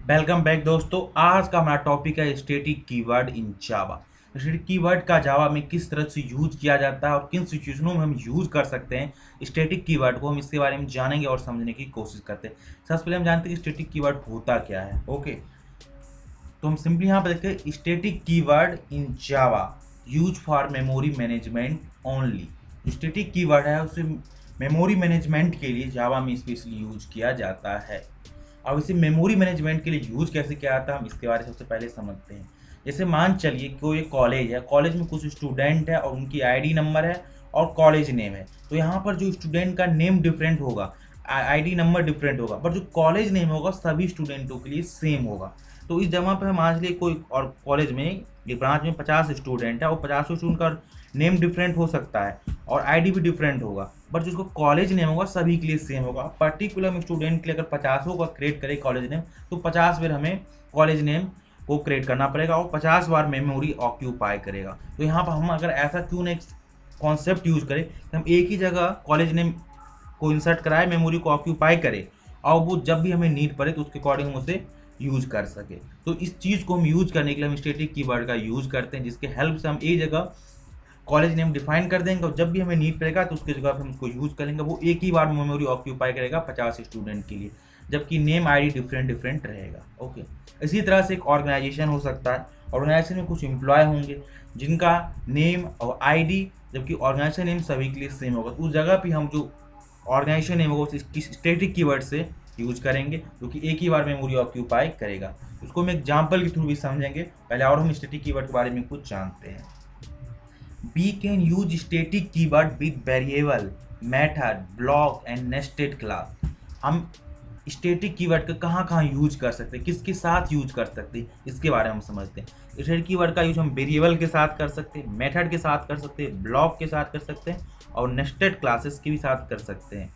Welcome back दोस्तों। आज का हमारा टॉपिक है स्टैटिक कीवर्ड इन जावा। स्टैटिक कीवर्ड का जावा में किस तरह से यूज किया जाता है और किन सिचुएशनों में हम यूज कर सकते हैं स्टैटिक कीवर्ड को, हम इसके बारे में जानेंगे और समझने की कोशिश करते हैं। सबसे पहले हम जानते हैं कि स्टैटिक कीवर्ड होता क्या है। ओके, तो हम सिंपली यहाँ पर देखते हैं static keyword in Java use for memory management only. जो स्टैटिक कीवर्ड है उसे मेमोरी मैनेजमेंट के लिए जावा में स्पेशली यूज किया जाता है। अब इसे मेमोरी मैनेजमेंट के लिए यूज कैसे किया जाता है हम इसके बारे में सबसे पहले समझते हैं। जैसे मान चलिए कोई कॉलेज है, कॉलेज में कुछ स्टूडेंट है और उनकी आईडी नंबर है और कॉलेज नेम है। तो यहाँ पर जो स्टूडेंट का नेम डिफरेंट होगा, आईडी नंबर डिफरेंट होगा, पर जो कॉलेज नेम होगा सभी स्टूडेंटों के लिए सेम होगा। तो इस जगह पर मान लीजिए कोई और कॉलेज में एक ब्रांच में 50 स्टूडेंट है और 50 स्टूडेंट का नेम डिफरेंट हो सकता है और आईडी भी डिफरेंट होगा, बट जो उसको कॉलेज नेम होगा सभी के लिए सेम होगा। पर्टिकुलर स्टूडेंट के लिए अगर 50 का क्रिएट करें कॉलेज नेम, तो 50 बार हमें कॉलेज नेम को क्रिएट करना पड़ेगा और 50 बार मेमोरी ऑक्यूपाई करेगा। तो यहाँ पर हम अगर ऐसा क्यों ना कॉन्सेप्ट यूज करें कि हम एक ही जगह कॉलेज नेम को इंसर्ट कराए, मेमोरी को ऑक्यूपाई करे और वो जब भी हमें नीड पड़े तो उसके अकॉर्डिंग हम उसे यूज कर सके। तो इस चीज़ को हम यूज करने के लिए हम स्टैटिक कीवर्ड का यूज करते हैं, जिसके हेल्प से हम एक जगह कॉलेज नेम डिफाइन कर देंगे और जब भी हमें नीड पड़ेगा तो उसकी जगह पर हम उसको यूज करेंगे। वो एक ही बार मेमोरी ऑक्यूपाई करेगा 50 स्टूडेंट के लिए, जबकि नेम आईडी डिफरेंट रहेगा। ओके, इसी तरह से एक ऑर्गेनाइजेशन हो सकता है। ऑर्गेनाइजेशन में कुछ एम्प्लॉय होंगे जिनका नेम और आईडी, जबकि ऑर्गेनाइजेशन नेम सभी के लिए सेम होगा। तो उस जगह पर हम जो ऑर्गेनाइजेशन नेम होगा उस स्टैटिक कीवर्ड से यूज करेंगे, जो कि एक ही बार मेमोरी ऑक्यूपाई करेगा। उसको हम एग्जाम्पल के थ्रू भी समझेंगे। पहले और हम स्टैटिक कीवर्ड के बारे में कुछ जानते हैं। We can use static keyword with variable, method, block and nested class। हम स्टैटिक कीवर्ड का कहाँ कहाँ यूज कर सकते हैं, किसके साथ यूज कर सकते हैं, इसके बारे में हम समझते हैं। स्टैटिक कीवर्ड का यूज हम वेरिएबल के साथ कर सकते हैं, मेथड के साथ कर सकते हैं, ब्लॉक के साथ कर सकते हैं और नेस्टेड क्लासेस के भी साथ कर सकते हैं।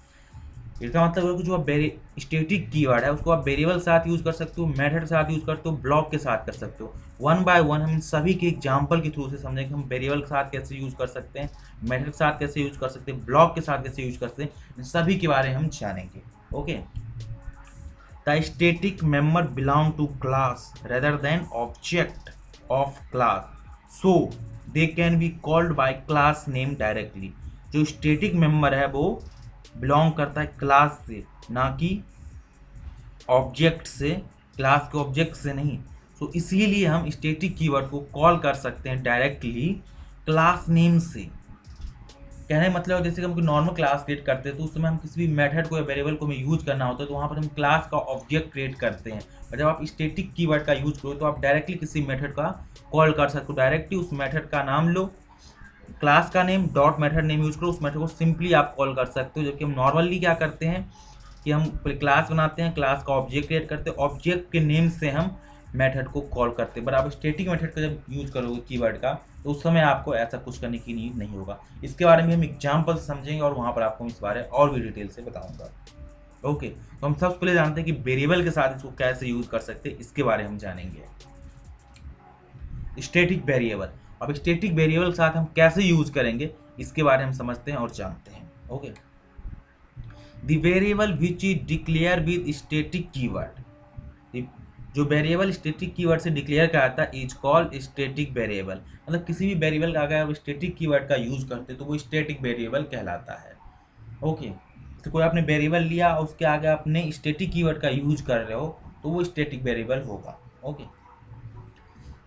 इसका मतलब है कि जो आप स्टैटिक कीवर्ड है उसको आप वेरिएबल के साथ यूज कर सकते हो, मेथड के साथ यूज करते हो, ब्लॉक के साथ कर सकते हो। वन बाय वन हम इन सभी के एग्जाम्पल के थ्रू से समझेंगे कि हम वेरिएबल के साथ कैसे यूज कर सकते हैं, मेथड के साथ कैसे यूज कर सकते हैं, ब्लॉक के साथ कैसे यूज कर सकते हैं, इन सभी के बारे में हम जानेंगे। Okay, the static member belong to class rather than object of class, so they can be called by class name directly. जो स्टैटिक मेंबर है वो बिलोंग करता है क्लास से, ना कि ऑब्जेक्ट से, क्लास के ऑब्जेक्ट से नहीं। तो इसीलिए हम स्टैटिक कीवर्ड को कॉल कर सकते हैं डायरेक्टली क्लास नेम से। कहने का मतलब जैसे कि हम कोई नॉर्मल क्लास क्रिएट करते हैं तो उस समय हम किसी भी मेथड को या वेरिएबल को हमें यूज करना होता है, तो वहाँ पर हम क्लास का ऑब्जेक्ट क्रिएट करते हैं। और जब आप स्टैटिक कीवर्ड का यूज करो तो आप डायरेक्टली किसी मेथड का कॉल कर सकते हो। डायरेक्टली उस मेथड का नाम लो, क्लास का name dot method name use करो, उस मेथड को सिंपली आप कॉल कर सकते हो। जबकि हम नॉर्मली क्या करते हैं कि हम क्लास बनाते हैं, क्लास का ऑब्जेक्ट क्रिएट करते हैं, ऑब्जेक्ट के नेम से हम मेथड को कॉल करते हैं। बट आप स्टैटिक मेथड का जब यूज करोगे कीवर्ड का तो उस समय आपको ऐसा कुछ करने की नीड नहीं होगा। इसके बारे में हम एग्जाम्पल समझेंगे और वहाँ पर आपको इस बारे और भी डिटेल से बताऊंगा। ओके, तो हम सबसे पहले जानते हैं कि वेरिएबल के साथ इसको कैसे यूज कर सकते हैं, इसके बारे में हम जानेंगे। स्टैटिक वेरिएबल, अब स्टैटिक वेरिएबल के साथ हम कैसे यूज करेंगे इसके बारे में हम समझते हैं और जानते हैं। Okay, the variable which is declare with static keyword, जो वेरिएबल स्टैटिक कीवर्ड से डिक्लेयर कराता है इज कॉल्ड स्टैटिक वेरिएबल। मतलब किसी भी वेरिएबल का अगर स्टैटिक कीवर्ड का यूज करते तो वो स्टैटिक वेरिएबल कहलाता है। ओके, तो कोई आपने वेरिएबल लिया और उसके आगे आपने स्टैटिक कीवर्ड का यूज कर रहे हो तो वो स्टैटिक वेरिएबल होगा। Okay,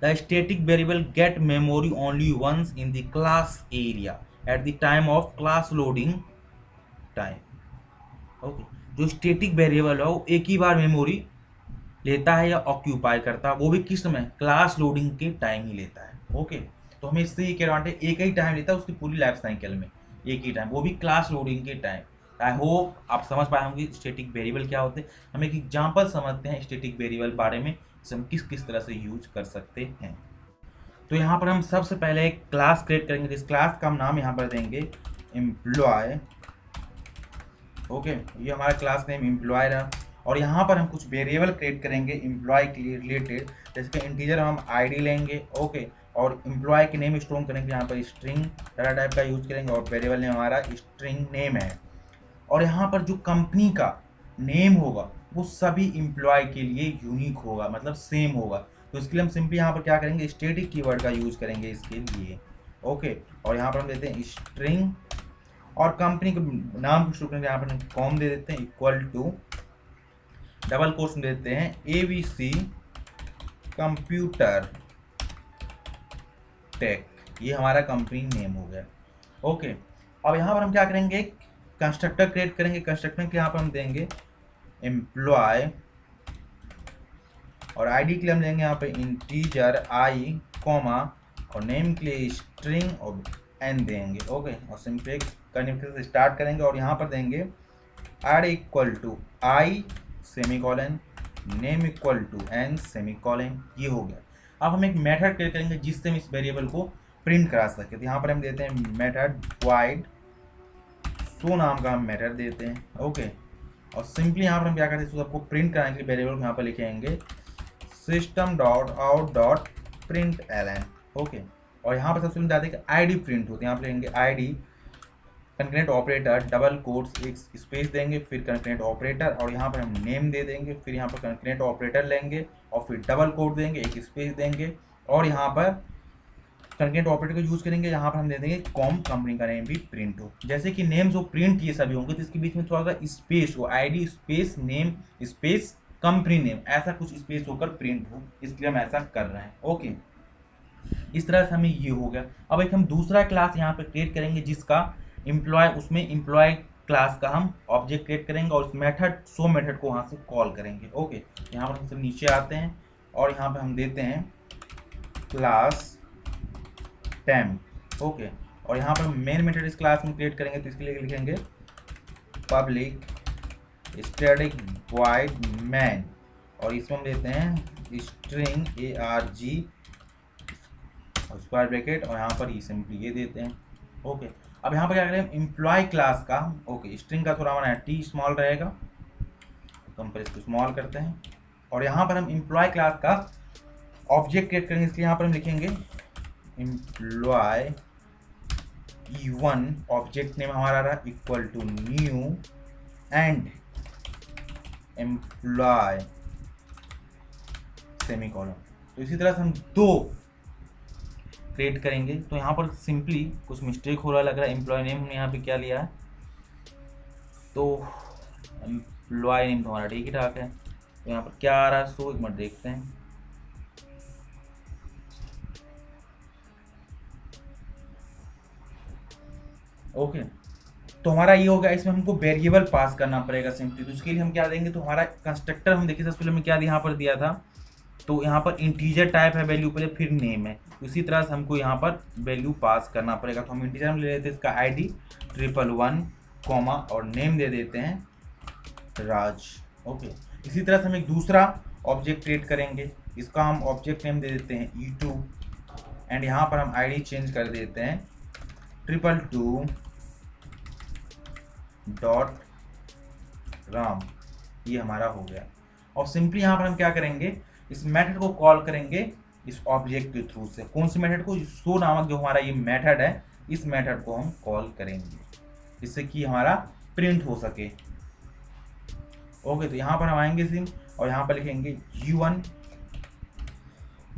the static variable get memory only once in the class area at the time of class loading time। Okay, जो स्टैटिक वेरिएबल है वो एक ही बार मेमोरी लेता है या ऑक्यूपाई करता है, वो भी किस समय, क्लास लोडिंग के टाइम ही लेता है। ओके, तो हमें इससे ये एडवांटेज, एक ही टाइम लेता है उसकी पूरी लाइफ साइकिल में, एक ही टाइम, वो भी क्लास लोडिंग के टाइम। आई होप आप समझ पाए होंगे स्टैटिक वेरिएबल क्या होते हैं। हम एक एग्जाम्पल समझते हैं स्टैटिक वेरिएबल बारे में, हम किस किस तरह से यूज कर सकते हैं। तो यहाँ पर हम सबसे पहले एक क्लास क्रिएट करेंगे, इस क्लास का हम नाम यहाँ पर देंगे एम्प्लॉय। ओके, ये हमारा क्लास नेम एम्प्लॉय रहा और यहाँ पर हम कुछ वेरिएबल क्रिएट करेंगे एम्प्लॉय के लिए रिलेटेड। जैसे कि इंटीजर हम आईडी लेंगे। ओके, और एम्प्लॉय के नेम स्टोर करेंगे, यहाँ पर स्ट्रिंग डाटा टाइप का यूज करेंगे और वेरिएबल नेम हमारा स्ट्रिंग नेम है। और यहाँ पर जो कंपनी का नेम होगा वो सभी एम्प्लॉय के लिए यूनिक होगा, मतलब सेम होगा। तो इसके लिए हम सिंपली यहाँ पर क्या करेंगे, स्टैटिक कीवर्ड का यूज करेंगे इसके लिए। ओके, और यहाँ पर हम देते हैं स्ट्रिंग और कंपनी के नाम को शुरू करेंगे, यहाँ पर हम कॉम दे देते हैं इक्वल टू डबल कोट्स में देते हैं ABC कंप्यूटर टेक, ये हमारा कंपनी नेम हो गया। ओके, अब यहाँ पर हम क्या करेंगे, कंस्ट्रक्टर क्रिएट करेंगे। कंस्ट्रक्टर के यहाँ पर हम देंगे एम्प्लॉय और आईडी के लिए हम देंगे यहाँ पे इंटीजर आई कॉमा और नेम के लिए स्ट्रिंग और एन देंगे। ओके, और सिंपली कनेक्टर से स्टार्ट करेंगे और यहाँ पर देंगे id equal to I semicolon name equal to N semicolon, ये हो गया। अब हम एक मेथड क्रिएट करेंगे जिससे हम इस वेरिएबल को प्रिंट करा सके। तो यहाँ पर हम देते हैं मेथड वाइड शो नाम का हम मेथड देते हैं। ओके, और सिंपली यहाँ पर हम क्या करते हैं, सबको प्रिंट कराने के लिए वेरिएबल यहाँ पर लिखेंगे system dot out dot println. Okay, और यहाँ पर सबसे पहले जाते हैं कि आईडी प्रिंट होती है, यहाँ पर लिखेंगे ID concurrent operator double quotes एक स्पेस देंगे, फिर कंकरेंट ऑपरेटर और यहाँ पर हम नेम दे देंगे, फिर यहाँ पर कंकरेंट ऑपरेटर लेंगे और फिर डबल कोट देंगे, एक स्पेस देंगे और यहाँ पर कंकरेंट ऑपरेटर का यूज करेंगे। यहाँ पर हम दे देंगे कॉम, कंपनी का नेम भी प्रिंट हो। जैसे कि नेम जो प्रिंट ये सभी होंगे तो इसके बीच में थोड़ा सा स्पेस हो, ID space name space company name, ऐसा कुछ स्पेस होकर प्रिंट हो, इसलिए हम ऐसा कर रहे हैं। ओके, इस तरह से हमें ये हो गया। अब एक हम दूसरा क्लास यहाँ पे क्रिएट करेंगे जिसका एम्प्लॉय, उसमें एम्प्लॉय क्लास का हम ऑब्जेक्ट क्रिएट करेंगे और उस मेथड शो मेथड को वहाँ से कॉल करेंगे। ओके, यहाँ पर हम सब नीचे आते हैं और यहाँ पे हम देते हैं क्लास टेम्प। ओके, और यहाँ पर मेन मेथड इस क्लास में क्रिएट करेंगे तो इसके लिए लिखेंगे पब्लिक स्टैटिक वॉइड मैन और इसमें हम देते हैं स्ट्रिंग ARG स्क्वायर ब्रैकेट और यहाँ पर ही सिंपली ये देते हैं। ओके, अब यहाँ पर क्या करें, एम्प्लॉय क्लास का ओके स्ट्रिंग का थोड़ा हमारा T स्मॉल रहेगा तो हम पर इसको स्मॉल करते हैं और यहाँ पर हम एम्प्लॉय क्लास का ऑब्जेक्ट क्रिएट करेंगे, इसलिए यहाँ पर हम लिखेंगे एम्प्लॉय E1 ऑब्जेक्ट नेम हमारा रहा equal to new and employ semicolon. तो इसी तरह से हम दो क्रिएट करेंगे। तो यहाँ पर सिंपली कुछ मिस्टेक हो रहा लग रहा है, एम्प्लॉय नेम हमने यहाँ पे क्या लिया है, तो एम्प्लॉय नेम तो हमारा ठीक ही ठाक है। तो यहाँ पर क्या आ रहा है, सो एक मिनट देखते हैं। ओके, तो हमारा ये हो गया। इसमें हमको वेरिएबल पास करना पड़ेगा सिंपली, तो उसके लिए हम क्या देंगे, तो हमारा कंस्ट्रक्टर हम देखिए सबसे पहले में क्या यहाँ पर दिया था, तो यहाँ पर इंटीजर टाइप है वैल्यू पहले फिर नेम है, उसी तरह से हमको यहाँ पर वैल्यू पास करना पड़ेगा। तो हम इंटीजर में ले लेते हैं इसका ID 111 कॉमा और नेम दे देते हैं राज। ओके, इसी तरह से हम एक दूसरा ऑब्जेक्ट क्रिएट करेंगे, इसका हम ऑब्जेक्ट नेम दे देते हैं E2 एंड यहाँ पर हम ID चेंज कर देते हैं 222 डॉट राम, ये हमारा हो गया। और सिंपली यहाँ पर हम क्या करेंगे, इस मेथड को कॉल करेंगे इस ऑब्जेक्ट के थ्रू से। कौन सी मेथड को, शो नामक जो हमारा ये मेथड है, इस मेथड को हम कॉल करेंगे जिससे कि हमारा प्रिंट हो सके। ओके, तो यहाँ पर हम आएंगे सिम और यहाँ पर लिखेंगे U1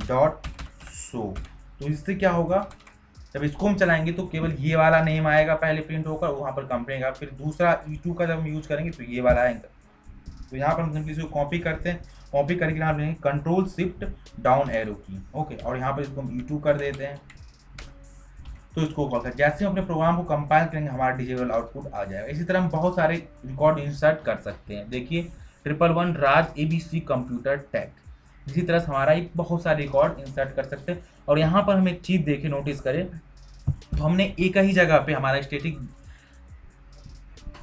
डॉट शो। तो इससे क्या होगा, जब इसको हम चलाएंगे तो केवल ये वाला नेम आएगा पहले प्रिंट होकर, वहाँ पर कंपनी का, फिर दूसरा E2 का जब हम यूज करेंगे तो ये वाला आएगा। तो यहाँ पर हम सिंपली इसको कॉपी करते हैं, कॉपी करके यहाँ लेंगे कंट्रोल शिफ्ट डाउन एरो की। ओके, और यहाँ पर इसको हम E2 कर देते हैं तो इसको कॉल कर, जैसे हम अपने प्रोग्राम को कंपाइल करेंगे हमारा डिजिटल आउटपुट आ जाएगा। इसी तरह हम बहुत सारे रिकॉर्ड इंसर्ट कर सकते हैं। देखिए 111 राज ABC कंप्यूटर टेक, इसी तरह से हमारा एक बहुत सारे रिकॉर्ड इंसर्ट कर सकते हैं। और यहाँ पर हम एक चीज़ देखें, नोटिस करें, तो हमने एक ही जगह पे हमारा स्टैटिक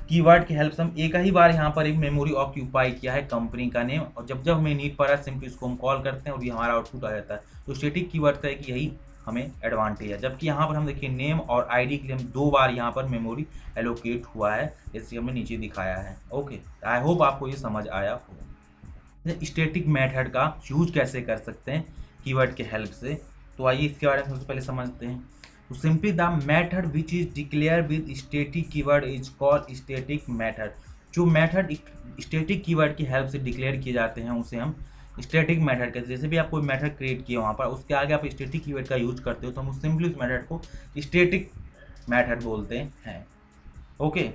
कीवर्ड की हेल्प से हम एक ही बार यहाँ पर एक मेमोरी ऑक्यूपाई किया है कंपनी का नेम, और जब जब हमें नीड पड़ा सिंपली इसको हम कॉल करते हैं और ये हमारा आउटपुट आ जाता है। तो स्टैटिक कीवर्ड का एक यही हमें एडवांटेज है। जबकि यहाँ पर हम देखिए नेम और ID के लिए हम दो बार यहाँ पर मेमोरी एलोकेट हुआ है, जैसे हमने नीचे दिखाया है। ओके, आई होप आपको ये समझ आया हो। स्टैटिक मेथड का यूज कैसे कर सकते हैं कीवर्ड के हेल्प से, तो आइए इसके बारे में सबसे पहले समझते हैं। तो simply the method which is declare with static keyword is called static method. जो मेथड स्टैटिक कीवर्ड की हेल्प से डिक्लेयर किए जाते हैं उसे हम स्टैटिक मेथड कहते हैं। जैसे भी आप कोई मेथड क्रिएट किए वहाँ पर, उसके आगे आप स्टैटिक कीवर्ड का यूज करते हो तो हम सिंपली उस मेथड को स्टैटिक मेथड बोलते हैं। ओके,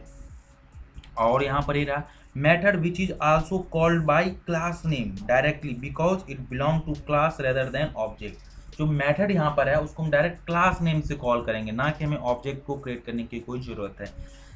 और यहाँ पर ये रहा method which is also called by class name directly because it belong to class rather than object. जो मेथड यहाँ पर है उसको हम डायरेक्ट क्लास नेम से कॉल करेंगे, ना कि हमें ऑब्जेक्ट को क्रिएट करने की कोई ज़रूरत है।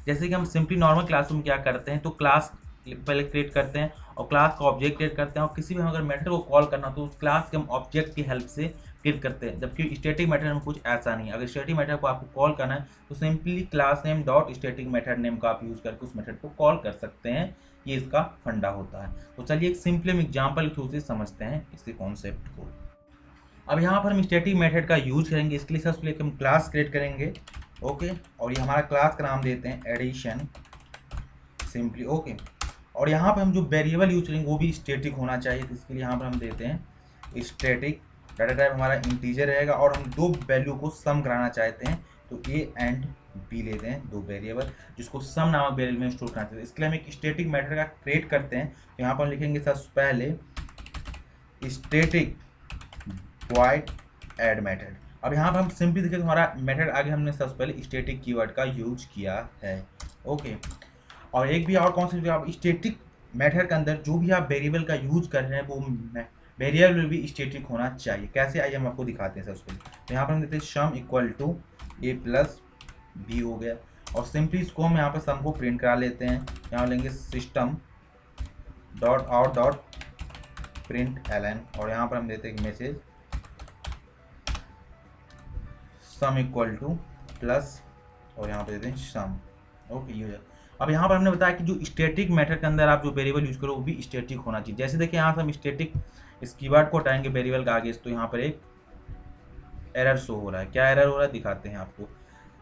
जैसे कि हम सिंपली नॉर्मल क्लासरूम क्या करते हैं, तो क्लास पहले क्रिएट करते हैं और क्लास का ऑब्जेक्ट क्रिएट करते हैं, और किसी भी अगर मेथड को कॉल करना तो उस क्लास के हम ऑब्जेक्ट की हेल्प से क्रिएट करते हैं। जबकि स्टैटिक मेथड में कुछ ऐसा नहीं है। अगर स्टैटिक मेथड को आपको कॉल करना है तो simply class name dot static method name का आप यूज़ करके उस मेथड को कॉल कर सकते हैं। ये इसका फंडा होता है। तो चलिए एक सिंपल एग्जाम्पल के थ्रू से समझते हैं इसके कॉन्सेप्ट को। अब यहाँ पर हम स्टैटिक मेथड का यूज करेंगे। इसके लिए सबसे पहले हम क्लास क्रिएट करेंगे। ओके, और ये हमारा क्लास का नाम देते हैं एडिशन सिंपली। ओके, और यहाँ पर हम जो वेरिएबल यूज करेंगे वो भी स्टैटिक होना चाहिए। तो इसके लिए यहाँ पर हम देते हैं स्टैटिक, डाटा टाइप हमारा इंटीजर रहेगा, और हम दो वैल्यू को सम कराना चाहते हैं तो ए एंड बी लेते हैं, दो वेरिएबल जिसको सम नामक वेरिएबल में स्टोर करना चाहते हैं। इसके लिए हम एक स्टैटिक मेथड का क्रिएट करते हैं। तो यहाँ पर हम लिखेंगे सबसे पहले स्टैटिक वॉइड ऐड मेथड। अब यहाँ पर हम सिंपली देखें तो हमारा मेथड आगे हमने सबसे पहले स्टैटिक कीवर्ड का यूज किया है। ओके, और एक भी और कॉन्सेप्ट, आप स्टैटिक मेथड के अंदर जो भी आप वेरिएबल का यूज कर रहे हैं वो वेरिएबल भी स्टैटिक होना चाहिए। कैसे, आइए हम आपको दिखाते हैं सबसे पहले। तो यहाँ पर हम देते हैं sum equal to A plus B हो गया, और सिंपली इसको हम यहाँ पर सम को प्रिंट करा लेते हैं। यहाँ लेंगे system dot out dot println, और यहाँ पर हम देते हैं message sum equal to plus, और यहाँ पर देते हैं सम। ओके, ये हो जाए। अब यहाँ पर हमने बताया कि जो स्टैटिक मेथड के अंदर आप जो वेरिएबल यूज करो वो भी स्टैटिक होना चाहिए। जैसे देखिए यहाँ से हम स्टैटिक इस कीवर्ड को हटाएंगे वेरिएबल का आगे, तो यहाँ पर एक एरर शो हो रहा है। क्या एरर हो रहा है दिखाते हैं आपको।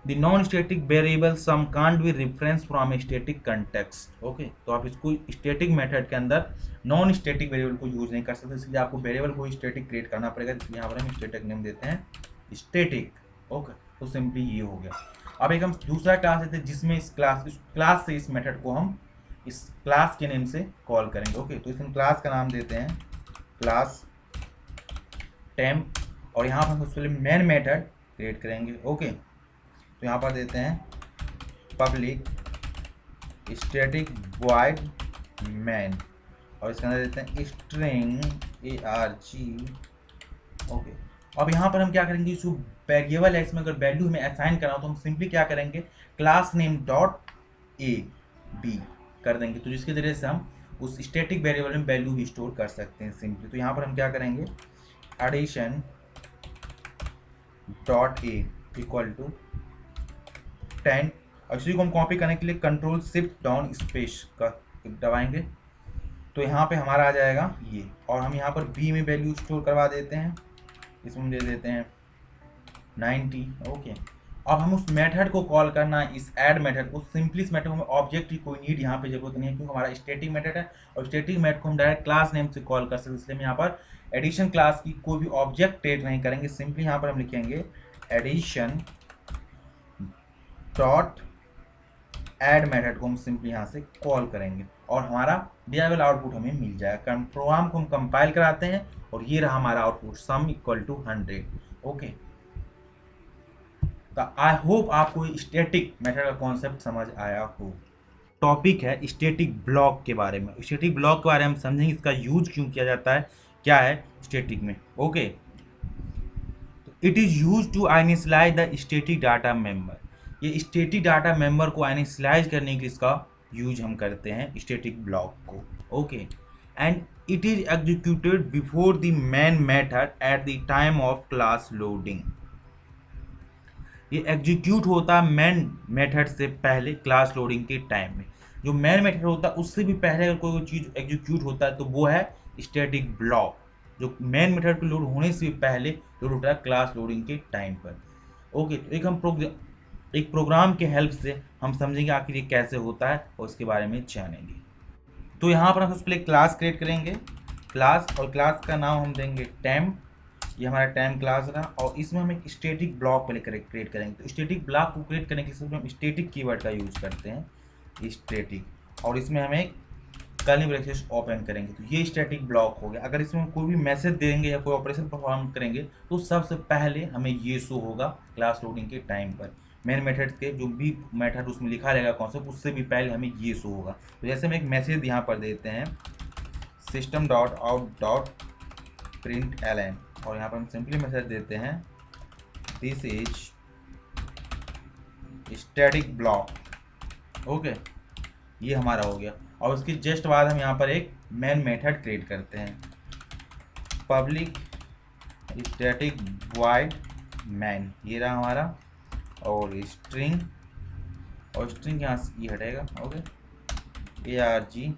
The non static variable sum can't be reference from a static context. Okay, तो आप इसको स्टैटिक मेथड के अंदर नॉन स्टैटिक वेरिएबल को यूज नहीं कर सकते, इसलिए आपको वेरिएबल को स्टैटिक क्रिएट करना पड़ेगा। इसलिए यहाँ पर हम स्टैटिक नेम देते हैं स्टैटिक। ओके, तो सिंपली ये हो गया। अब एक हम दूसरा क्लास लेते हैं जिसमें इस क्लास से इस मेथड को हम इस क्लास के नेम से कॉल करेंगे। ओके, तो इसमें क्लास का नाम देते हैं क्लास टेम्प, और यहाँ पर हम सबसे पहले मेन मेथड क्रिएट करेंगे। ओके, तो यहाँ पर देते हैं पब्लिक स्टैटिक वॉइड मैन, और इसके अंदर देते हैं स्ट्रिंग ARG। ओके, अब यहाँ पर हम क्या करेंगे, जो वेरिएबल है इसमें अगर वैल्यू हमें असाइन करना हो तो हम सिंपली क्या करेंगे, class name dot A B कर देंगे, तो जिसके जरिए से हम उस स्टैटिक वेरिएबल में वैल्यू भी स्टोर कर सकते हैं सिंपली। तो यहाँ पर हम क्या करेंगे, addition dot A equal to 10, और इसी को हम कॉपी करने के लिए कंट्रोल शिफ्ट डाउन स्पेस का दबाएंगे, तो यहाँ पे हमारा आ जाएगा ये, और हम यहाँ पर बी में वैल्यू स्टोर करवा देते हैं। इसमें दे देते हैं 90। ओके, अब हम उस मेथड को कॉल करना है, इस ऐड मेथड को। सिंपली इस मेथड में ऑब्जेक्ट की कोई नीड यहाँ पे जरूरत नहीं है, क्योंकि हमारा स्टैटिक मेथड है, और स्टैटिक मेथड को हम डायरेक्ट क्लास नेम से कॉल कर सकते हैं। इसलिए हम यहाँ पर एडिशन क्लास की कोई भी ऑब्जेक्ट क्रिएट नहीं करेंगे। सिंपली यहाँ पर हम लिखेंगे एडिशन डॉट ऐड मेथड को हम सिंपली यहाँ से कॉल करेंगे, और हमारा डिजायबल आउटपुट हमें मिल जाएगा। प्रोग्राम को हम कंपाइल कराते हैं, और ये रहा हमारा output sum equal to 100। Okay, तो आई होप आपको स्टैटिक मेथड का कॉन्सेप्ट समझ आया हो। टॉपिक है स्टैटिक ब्लॉक के बारे में। स्टैटिक ब्लॉक के बारे में समझेंगे, इसका यूज क्यों किया जाता है, क्या है स्टैटिक में। ओके, तो it is use to initialize the static data member. ये स्टैटिक डाटा मेंबर को इनिशियलाइज करने के लिए इसका यूज हम करते हैं स्टैटिक ब्लॉक को। Okay, and it is executed before the main method at the time of class loading. ये एग्जीक्यूट होता है मेन मेथड से पहले क्लास लोडिंग के टाइम में। जो मेन मेथड होता है उससे भी पहले अगर कोई चीज़ एग्जीक्यूट होता है तो वो है स्टैटिक ब्लॉक, जो मेन मेथड को लोड होने से पहले लोड होता है क्लास लोडिंग के टाइम पर। ओके, तो एक प्रोग्राम के हेल्प से हम समझेंगे आखिर ये कैसे होता है और उसके बारे में जानेंगे। तो यहाँ पर हम सबसे पहले क्लास क्रिएट करेंगे, क्लास, और क्लास का नाम हम देंगे टेम्प। ये हमारा टेम्प क्लास रहा, और इसमें हम एक स्टैटिक ब्लॉक पहले क्रिएट करेंगे। तो स्टैटिक ब्लॉक को क्रिएट करने के लिए हम स्टैटिक कीवर्ड का यूज करते हैं, स्टैटिक। और इसमें हम एक कर्ली ब्रैकेट ओपन करेंगे, तो ये स्टैटिक ब्लॉक हो गया। अगर इसमें कोई भी मैसेज देंगे या कोई ऑपरेशन परफॉर्म करेंगे तो सबसे पहले हमें ये शो होगा क्लास लोडिंग के टाइम पर। मेन मेथड्स के जो भी मेथड उसमें लिखा रहेगा कॉन्सेप्ट, उससे भी पहले हमें ये शो होगा। तो जैसे हम एक मैसेज यहाँ पर देते हैं system.out.println, और यहाँ पर हम सिंपली मैसेज देते हैं this is static block. Okay, ये हमारा हो गया। और उसके जस्ट बाद हम यहाँ पर एक मेन मेथड क्रिएट करते हैं, पब्लिक स्टैटिक वॉइड मैन, ये रहा हमारा, और स्ट्रिंग, और स्ट्रिंग यहाँ से ये हटेगा। ओके, ARG,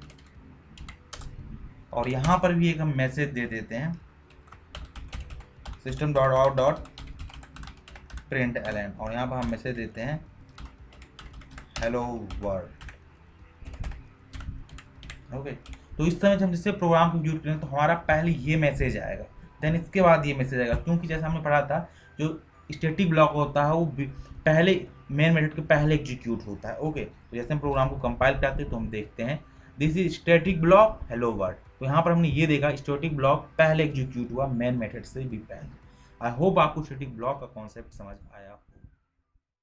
और यहाँ पर भी एक हम मैसेज दे देते हैं system.out.println, और यहाँ पर हम मैसेज देते हैं हेलो वर्ल्ड। ओके, तो इस तरह से हम जिससे प्रोग्राम को यूज करें तो हमारा पहले ये मैसेज आएगा, देन इसके बाद ये मैसेज आएगा, क्योंकि जैसा हमने पढ़ा था जो स्टैटिक ब्लॉक होता है वो पहले मेन मेथड के पहले एग्जीक्यूट होता है। ओके, तो जैसे हम प्रोग्राम को कंपाइल करते हैं तो हम देखते हैं this is static block hello world. तो यहाँ पर हमने ये देखा स्टैटिक ब्लॉक पहले एग्जीक्यूट हुआ मेन मेथड से भी पहले। आई होप आपको स्टैटिक ब्लॉक का कॉन्सेप्ट समझ आया।